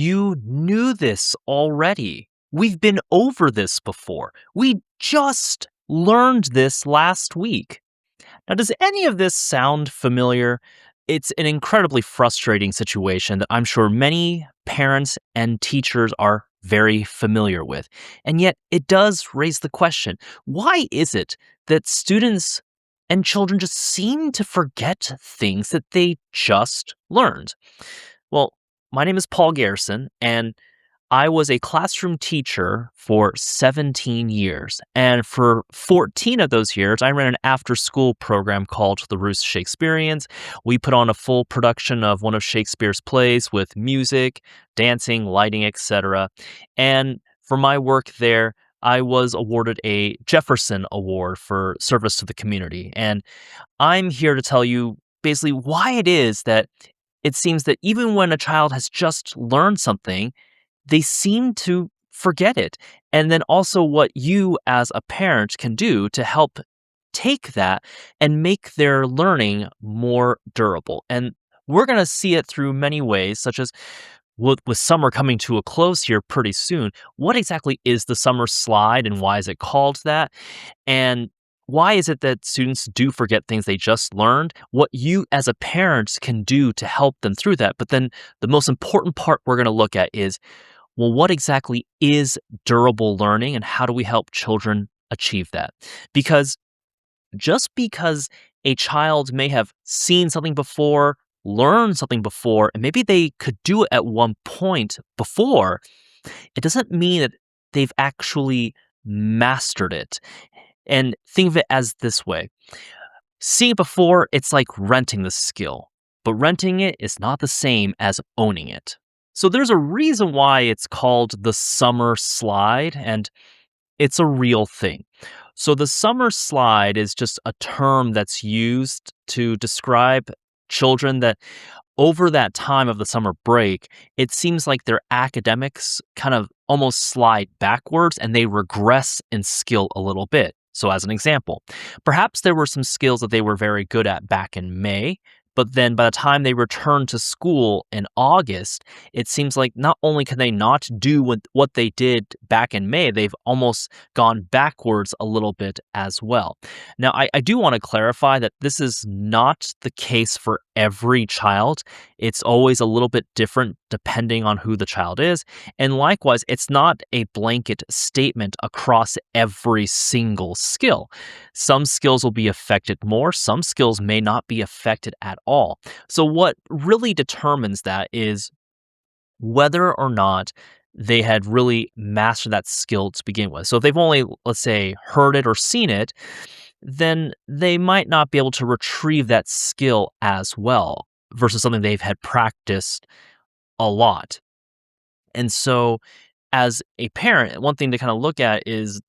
You knew this already. We've been over this before. We just learned this last week. Now, does any of this sound familiar? It's an incredibly frustrating situation that I'm sure many parents and teachers are very familiar with. And yet, it does raise the question, why is it that students and children just seem to forget things that they just learned? Well, my name is Paul Garrison, and I was a classroom teacher for 17 years. And for 14 of those years, I ran an after school program called the Roost Shakespeareans. We put on a full production of one of Shakespeare's plays with music, dancing, lighting, etc. And for my work there, I was awarded a Jefferson Award for service to the community. And I'm here to tell you basically why it is that it seems that even when a child has just learned something, they seem to forget it. And then also what you as a parent can do to help take that and make their learning more durable. And we're going to see it through many ways, such as with summer coming to a close here pretty soon. What exactly is the summer slide and why is it called that? And why is it that students do forget things they just learned? What you as a parent can do to help them through that. But then the most important part we're going to look at is, well, what exactly is durable learning and how do we help children achieve that? Because just because a child may have seen something before, learned something before, and maybe they could do it at one point before, it doesn't mean that they've actually mastered it. And think of it as this way. Seeing it before, it's like renting the skill, but renting it is not the same as owning it. So there's a reason why it's called the summer slide, and it's a real thing. So the summer slide is just a term that's used to describe children that over that time of the summer break, it seems like their academics kind of almost slide backwards and they regress in skill a little bit. So, as an example, perhaps there were some skills that they were very good at back in May, but then by the time they return to school in August, it seems like not only can they not do what they did back in May, they've almost gone backwards a little bit as well. Now, I do want to clarify that this is not the case for every child. It's always a little bit different depending on who the child is. And likewise, it's not a blanket statement across every single skill. Some skills will be affected more, some skills may not be affected at all. So, what really determines that is whether or not they had really mastered that skill to begin with. So, if they've only, let's say, heard it or seen it, then they might not be able to retrieve that skill as well versus something they've had practiced a lot. And so, as a parent, one thing to kind of look at is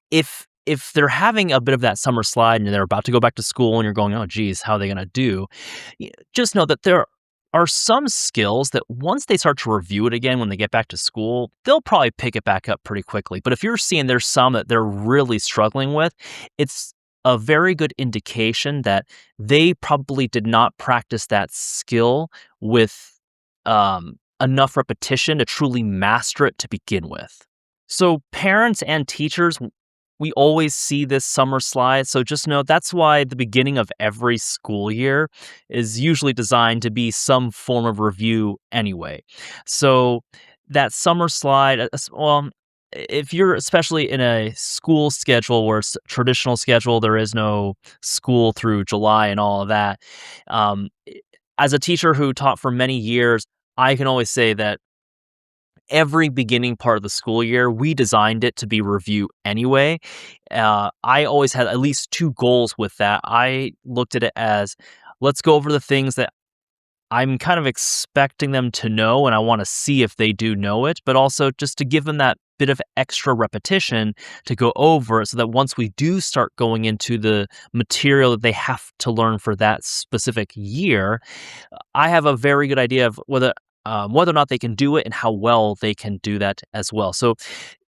if they're having a bit of that summer slide and they're about to go back to school and you're going, oh, geez, how are they going to do? Just know that there are some skills that once they start to review it again when they get back to school, they'll probably pick it back up pretty quickly. But if you're seeing there's some that they're really struggling with, it's a very good indication that they probably did not practice that skill with enough repetition to truly master it to begin with. So parents and teachers, we always see this summer slide. So just know that's why the beginning of every school year is usually designed to be some form of review anyway. So that summer slide, well, if you're especially in a school schedule where it's traditional schedule, there is no school through July and all of that. Um, as a teacher who taught for many years, I can always say that every beginning part of the school year, we designed it to be review anyway. I always had at least two goals with that. I looked at it as, let's go over the things that I'm kind of expecting them to know, and I want to see if they do know it, but also just to give them that bit of extra repetition to go over it so that once we do start going into the material that they have to learn for that specific year, I have a very good idea of whether or not they can do it and how well they can do that as well. So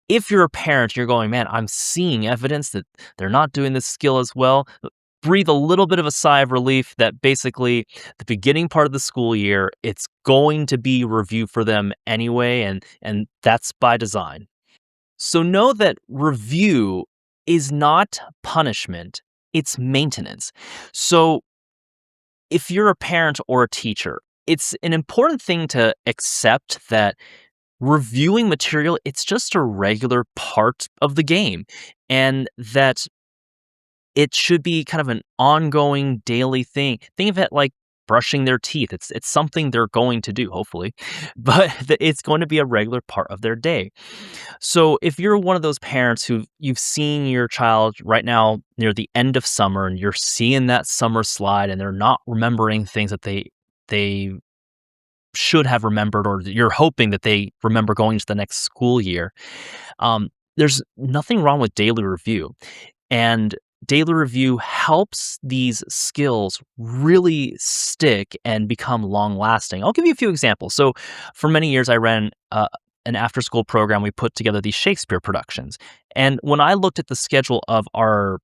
if you're a parent, you're going, man, I'm seeing evidence that they're not doing this skill as well. breathe a little bit of a sigh of relief that basically the beginning part of the school year, it's going to be review for them anyway, and that's by design. So know that review is not punishment, it's maintenance. So if you're a parent or a teacher, it's an important thing to accept that reviewing material, it's just a regular part of the game, and that it should be kind of an ongoing daily thing. Think of it like brushing their teeth. It's something they're going to do, hopefully, but it's going to be a regular part of their day. So if you're one of those parents who you've seen your child right now near the end of summer and you're seeing that summer slide and they're not remembering things that they should have remembered, or that you're hoping that they remember going into the next school year, there's nothing wrong with daily review. And daily review helps these skills really stick and become long lasting. I'll give you a few examples. So, for many years, I ran an after school program. We put together these Shakespeare productions. And when I looked at the schedule of our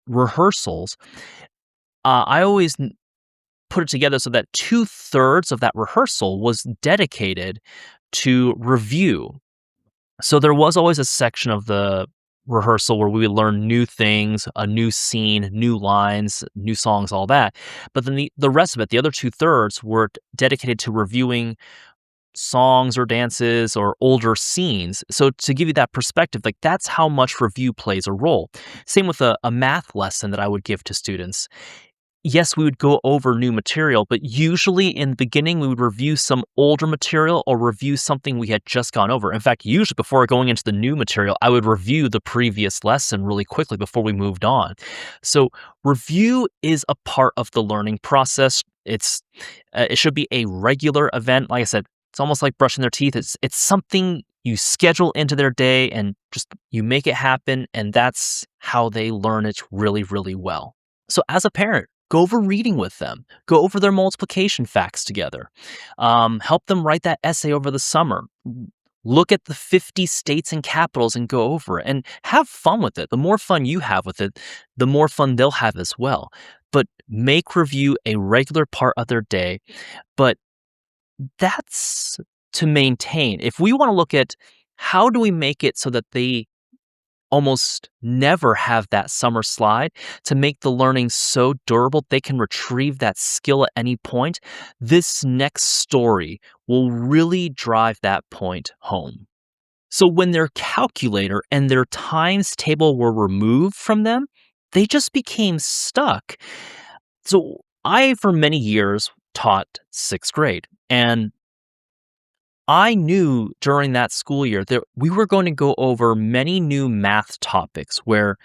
rehearsals, I always put it together so that two-thirds of that rehearsal was dedicated to review. So there was always a section of the rehearsal where we would learn new things, a new scene, new lines, new songs, all that. But then the rest of it, the other two-thirds, were dedicated to reviewing songs or dances or older scenes. So to give you that perspective, like that's how much review plays a role. Same with a math lesson that I would give to students. Yes, we would go over new material, but usually in the beginning, we would review some older material or review something we had just gone over. In fact, usually before going into the new material, I would review the previous lesson really quickly before we moved on. So review is a part of the learning process. It should be a regular event. Like I said, it's almost like brushing their teeth. It's something you schedule into their day and just you make it happen, and that's how they learn it really, really well. So as a parent, go over reading with them. Go over their multiplication facts together. Help them write that essay over the summer. Look at the 50 states and capitals and go over it and have fun with it. The more fun you have with it, the more fun they'll have as well. But make review a regular part of their day. But that's to maintain. If we want to look at how do we make it so that they almost never have that summer slide, to make the learning so durable they can retrieve that skill at any point, this next story will really drive that point home. So when their calculator and their times table were removed from them, they just became stuck. So I, for many years, taught sixth grade, and I knew during that school year that we were going to go over many new math topics where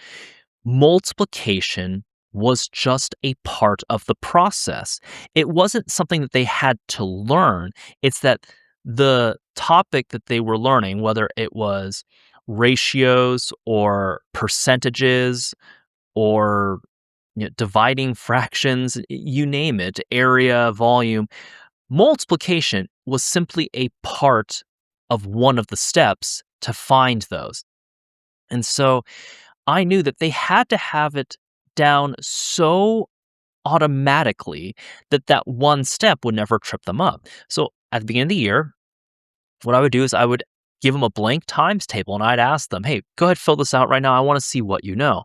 multiplication was just a part of the process. It wasn't something that they had to learn. It's that the topic that they were learning, whether it was ratios or percentages or dividing fractions, you name it, area, volume, multiplication was simply a part of one of the steps to find those. And so I knew that they had to have it down so automatically that that one step would never trip them up. So at the beginning of the year, what I would do is I would give them a blank times table and I'd ask them, hey, go ahead, fill this out right now. I want to see what you know.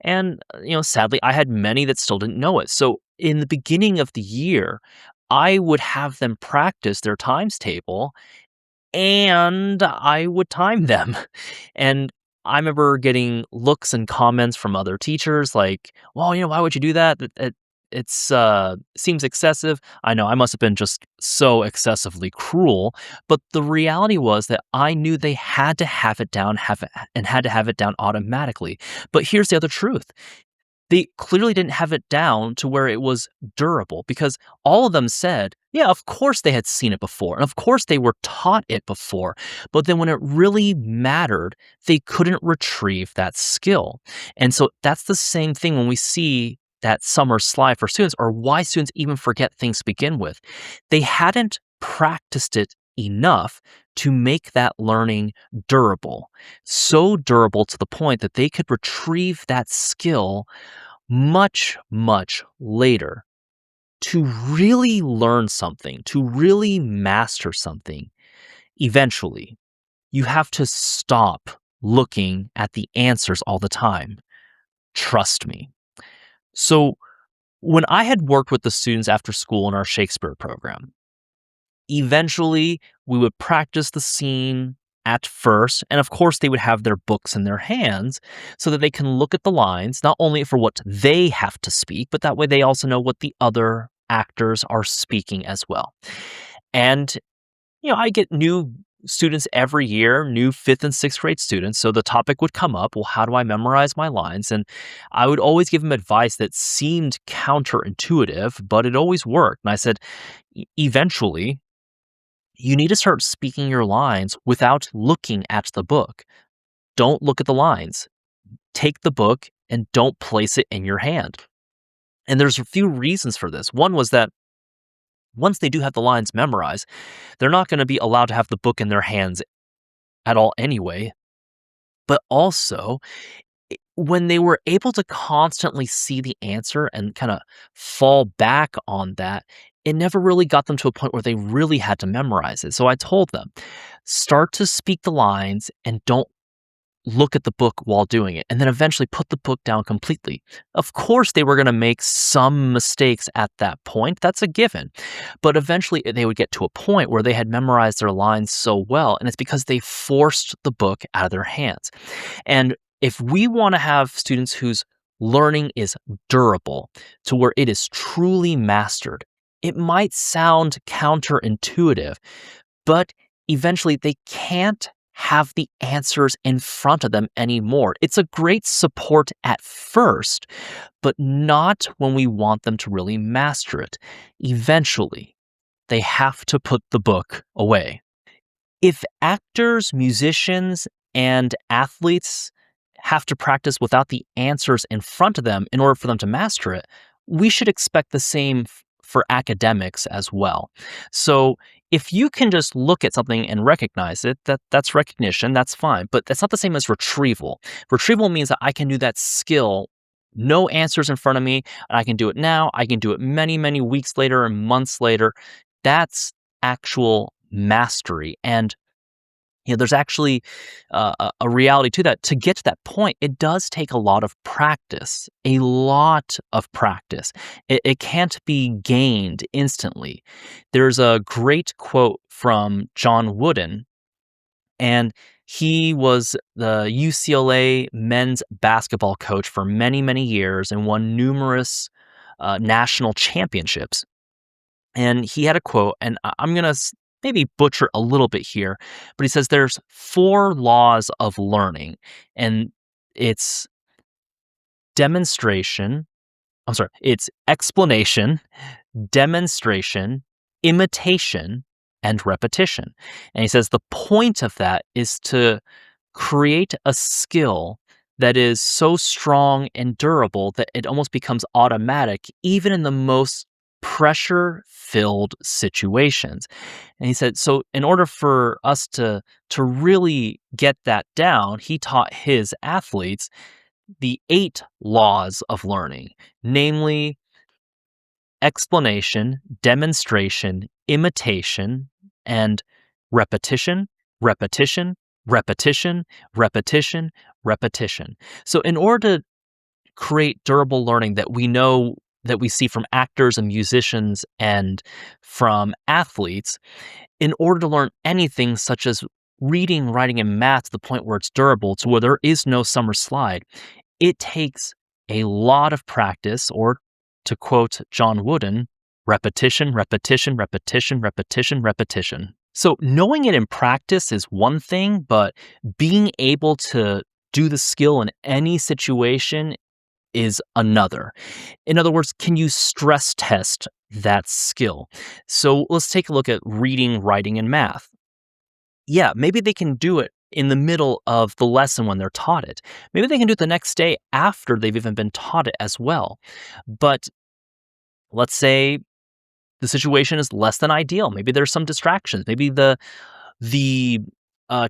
And, sadly, I had many that still didn't know it. So in the beginning of the year, I would have them practice their times table and I would time them. And I remember getting looks and comments from other teachers like, well, why would you do that? It's seems excessive. I know I must have been just so excessively cruel, but the reality was that I knew they had to have it down, had to have it down automatically. But here's the other truth. They clearly didn't have it down to where it was durable, because all of them said, yeah, of course they had seen it before. And of course they were taught it before. But then when it really mattered, they couldn't retrieve that skill. And so that's the same thing when we see that summer slide for students, or why students even forget things to begin with. They hadn't practiced it enough to make that learning durable. So durable to the point that they could retrieve that skill much, much later, to really learn something, to really master something, eventually, you have to stop looking at the answers all the time. Trust me. So, when I had worked with the students after school in our Shakespeare program, eventually we would practice the scene at first, and of course, they would have their books in their hands so that they can look at the lines, not only for what they have to speak, but that way they also know what the other actors are speaking as well. And I get new students every year, new fifth and sixth grade students. So the topic would come up, well, how do I memorize my lines? And I would always give them advice that seemed counterintuitive, but it always worked. And I said, Eventually, you need to start speaking your lines without looking at the book. Don't look at the lines. Take the book and don't place it in your hand." And there's a few reasons for this. One was that once they do have the lines memorized, they're not going to be allowed to have the book in their hands at all anyway. But also, when they were able to constantly see the answer and kind of fall back on that, it never really got them to a point where they really had to memorize it. So I told them, start to speak the lines and don't look at the book while doing it, and then eventually put the book down completely. Of course, they were going to make some mistakes at that point. That's a given. But eventually, they would get to a point where they had memorized their lines so well, and it's because they forced the book out of their hands. And if we want to have students whose learning is durable to where it is truly mastered, it might sound counterintuitive, but eventually they can't have the answers in front of them anymore. It's a great support at first, but not when we want them to really master it. Eventually, they have to put the book away. If actors, musicians, and athletes have to practice without the answers in front of them in order for them to master it, we should expect the same for academics as well. So if you can just look at something and recognize it, that's recognition, that's fine. But that's not the same as retrieval. Retrieval means that I can do that skill, no answers in front of me, and I can do it now. I can do it many, many weeks later and months later. That's actual mastery. And there's actually a reality to that. To get to that point, it does take a lot of practice, a lot of practice. It can't be gained instantly. There's a great quote from John Wooden, and he was the UCLA men's basketball coach for many, many years and won numerous national championships. And he had a quote, and I'm going to maybe butcher a little bit here, but he says there's 4 laws of learning, and it's demonstration. It's explanation, demonstration, imitation, and repetition. And he says the point of that is to create a skill that is so strong and durable that it almost becomes automatic, even in the most pressure-filled situations. And he said, so in order for us to really get that down, he taught his athletes the 8 laws of learning, namely explanation, demonstration, imitation, and repetition, repetition, repetition, repetition, repetition. So in order to create durable learning that we know that we see from actors and musicians and from athletes, in order to learn anything such as reading, writing, and math to the point where it's durable, to where there is no summer slide, it takes a lot of practice, or to quote John Wooden, repetition, repetition, repetition, repetition, repetition. So knowing it in practice is one thing, but being able to do the skill in any situation is another. In other words, can you stress test that skill? So let's take a look at reading, writing, and math. Yeah, maybe they can do it in the middle of the lesson when they're taught it. Maybe they can do it the next day after they've even been taught it as well. But let's say the situation is less than ideal. Maybe there's some distractions. Maybe the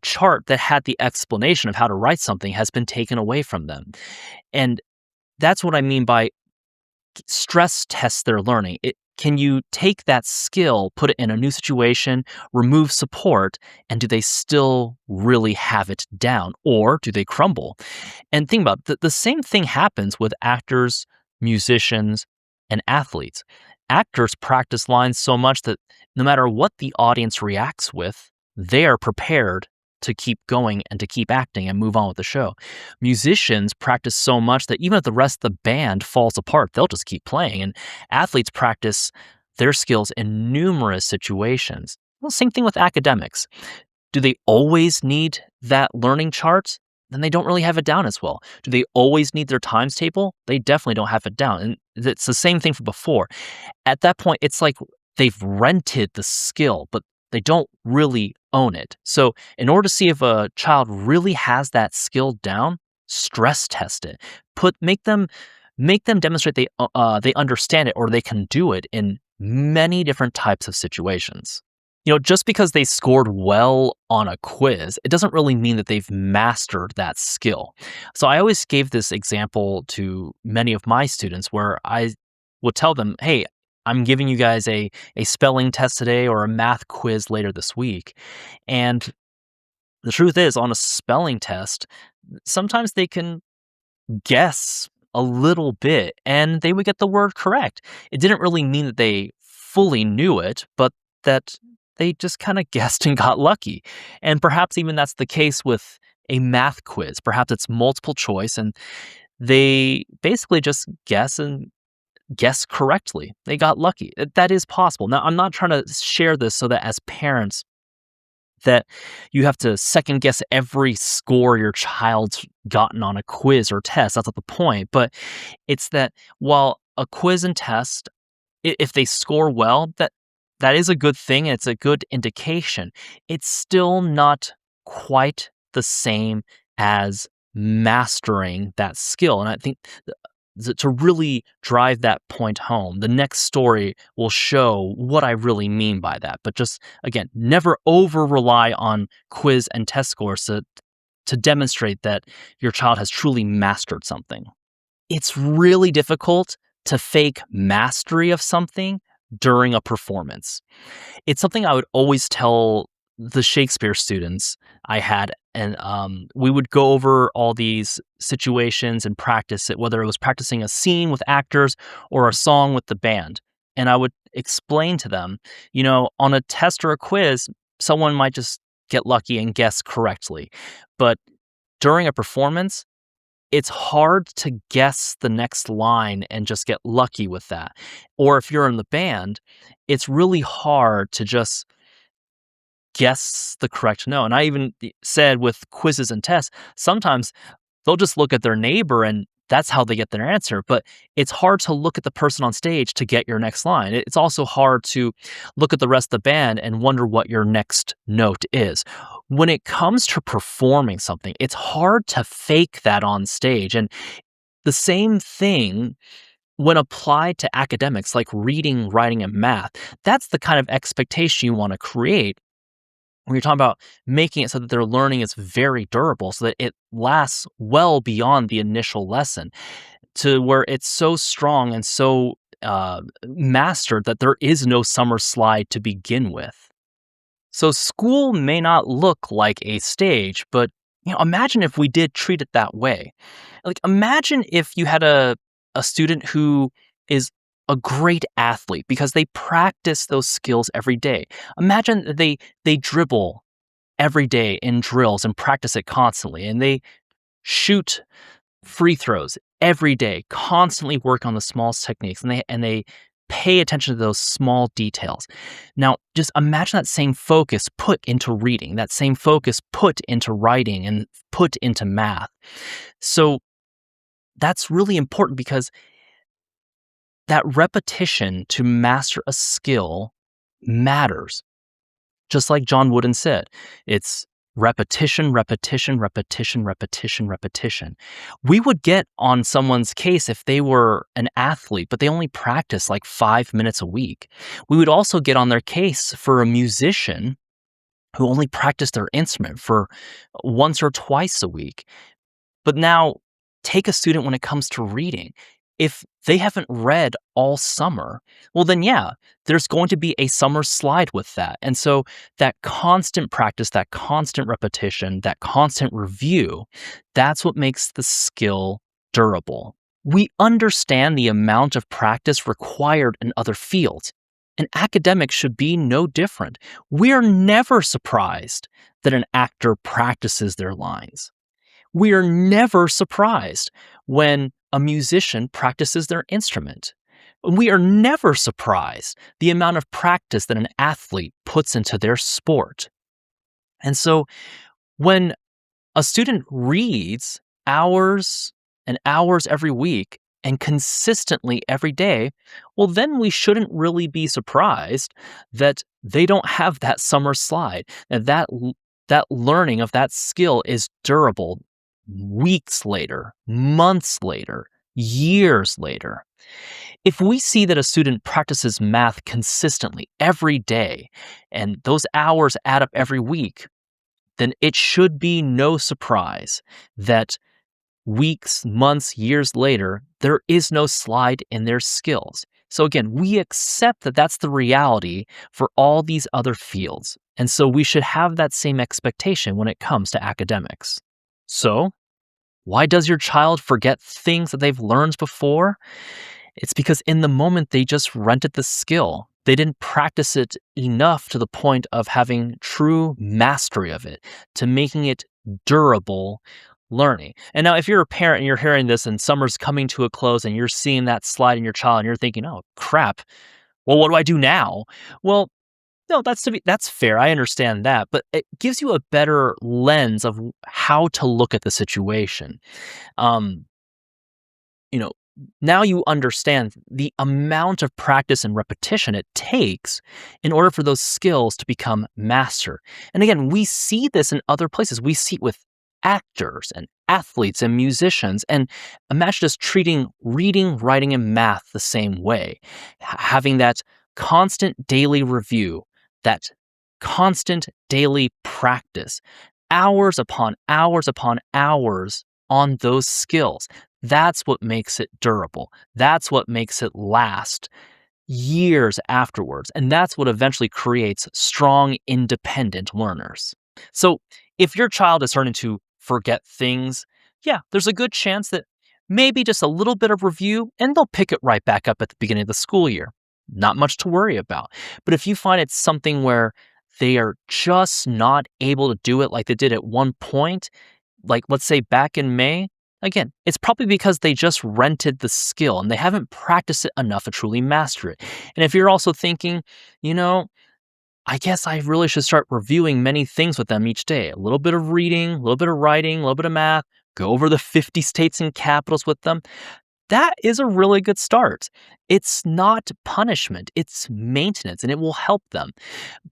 chart that had the explanation of how to write something has been taken away from them. And That's what I mean by stress test their learning. Can you take that skill, put it in a new situation, remove support, and do they still really have it down, or do they crumble? And think about the same thing happens with actors, musicians, and athletes. Actors practice lines so much that no matter what the audience reacts with, they are prepared to keep going and to keep acting and move on with the show. Musicians practice so much that even if the rest of the band falls apart, they'll just keep playing. And athletes practice their skills in numerous situations. Well, same thing with academics. Do they always need that learning chart? Then they don't really have it down as well. Do they always need their times table? They definitely don't have it down. And it's the same thing from before. At that point, it's like they've rented the skill, but they don't really own it. So, in order to see if a child really has that skill down, stress test it. Make them demonstrate they understand it or they can do it in many different types of situations. Just because they scored well on a quiz, it doesn't really mean that they've mastered that skill. So I always gave this example to many of my students where I would tell them, hey, I'm giving you guys a spelling test today or a math quiz later this week. And the truth is, on a spelling test, sometimes they can guess a little bit and they would get the word correct. It didn't really mean that they fully knew it, but that they just kind of guessed and got lucky. And perhaps even that's the case with a math quiz. Perhaps it's multiple choice and they basically just guess correctly. They got lucky. That is possible. Now, I'm not trying to share this so that as parents that you have to second guess every score your child's gotten on a quiz or test. That's not the point. But it's that while a quiz and test, if they score well, that is a good thing and it's a good indication. It's still not quite the same as mastering that skill. And I think to really drive that point home, the next story will show what I really mean by that. But just again, never over rely on quiz and test scores to demonstrate that your child has truly mastered something. It's really difficult to fake mastery of something during a performance. It's something I would always tell the Shakespeare students I had, and we would go over all these situations and practice it, whether it was practicing a scene with actors or a song with the band. And I would explain to them, on a test or a quiz, someone might just get lucky and guess correctly. But during a performance, it's hard to guess the next line and just get lucky with that. Or if you're in the band, it's really hard to just guess the correct note. And I even said with quizzes and tests, sometimes they'll just look at their neighbor and that's how they get their answer. But it's hard to look at the person on stage to get your next line. It's also hard to look at the rest of the band and wonder what your next note is. When it comes to performing something, it's hard to fake that on stage. And the same thing when applied to academics like reading, writing, and math, that's the kind of expectation you want to create when you're talking about making it so that their learning is very durable, so that it lasts well beyond the initial lesson, to where it's so strong and so mastered that there is no summer slide to begin with. So school may not look like a stage, but imagine if we did treat it that way. Like imagine if you had a student who is a great athlete because they practice those skills every day. Imagine they dribble every day in drills and practice it constantly, and they shoot free throws every day, constantly work on the smallest techniques, and they pay attention to those small details. Now, just imagine that same focus put into reading, that same focus put into writing and put into math. So that's really important because that repetition to master a skill matters. Just like John Wooden said, it's repetition, repetition, repetition, repetition, repetition. We would get on someone's case if they were an athlete, but they only practice like 5 minutes a week. We would also get on their case for a musician who only practiced their instrument for once or twice a week. But now take a student when it comes to reading. If they haven't read all summer, well, then yeah, there's going to be a summer slide with that. And so that constant practice, that constant repetition, that constant review, that's what makes the skill durable. We understand the amount of practice required in other fields, and academics should be no different. We're never surprised that an actor practices their lines. We are never surprised when a musician practices their instrument. We are never surprised the amount of practice that an athlete puts into their sport. And so when a student reads hours and hours every week and consistently every day, well, then we shouldn't really be surprised that they don't have that summer slide, and that learning of that skill is durable weeks later, months later, years later. If we see that a student practices math consistently every day and those hours add up every week, then it should be no surprise that weeks, months, years later, there is no slide in their skills. So again, we accept that that's the reality for all these other fields. And so we should have that same expectation when it comes to academics. So, why does your child forget things that they've learned before? It's because in the moment they just rented the skill. They didn't practice it enough to the point of having true mastery of it, to making it durable learning. And now, if you're a parent and you're hearing this and summer's coming to a close and you're seeing that slide in your child and you're thinking, oh, crap, well, what do I do now? Well, no, that's fair. I understand that, but it gives you a better lens of how to look at the situation. Um, you know, now you understand the amount of practice and repetition it takes in order for those skills to become master. And again, we see this in other places. We see it with actors and athletes and musicians. And imagine just treating reading, writing, and math the same way, having that constant daily review, that constant daily practice, hours upon hours upon hours on those skills. That's what makes it durable. That's what makes it last years afterwards. And that's what eventually creates strong, independent learners. So if your child is starting to forget things, yeah, there's a good chance that maybe just a little bit of review and they'll pick it right back up at the beginning of the school year. Not much to worry about. But if you find it's something where they are just not able to do it like they did at one point, like let's say back in May, again, it's probably because they just rented the skill and they haven't practiced it enough to truly master it. And if you're also thinking, I guess I really should start reviewing many things with them each day. A little bit of reading, a little bit of writing, a little bit of math, go over the 50 states and capitals with them. That is a really good start. It's not punishment, it's maintenance, and it will help them.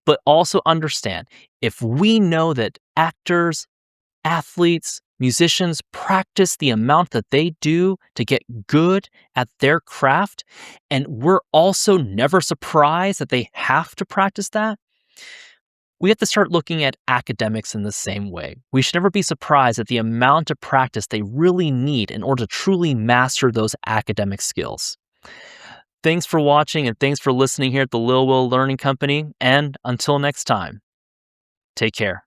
But also understand, if we know that actors, athletes, musicians practice the amount that they do to get good at their craft, and we're also never surprised that they have to practice that, we have to start looking at academics in the same way. We should never be surprised at the amount of practice they really need in order to truly master those academic skills. Thanks for watching and thanks for listening here at the Lil Will Learning Company. And until next time, take care.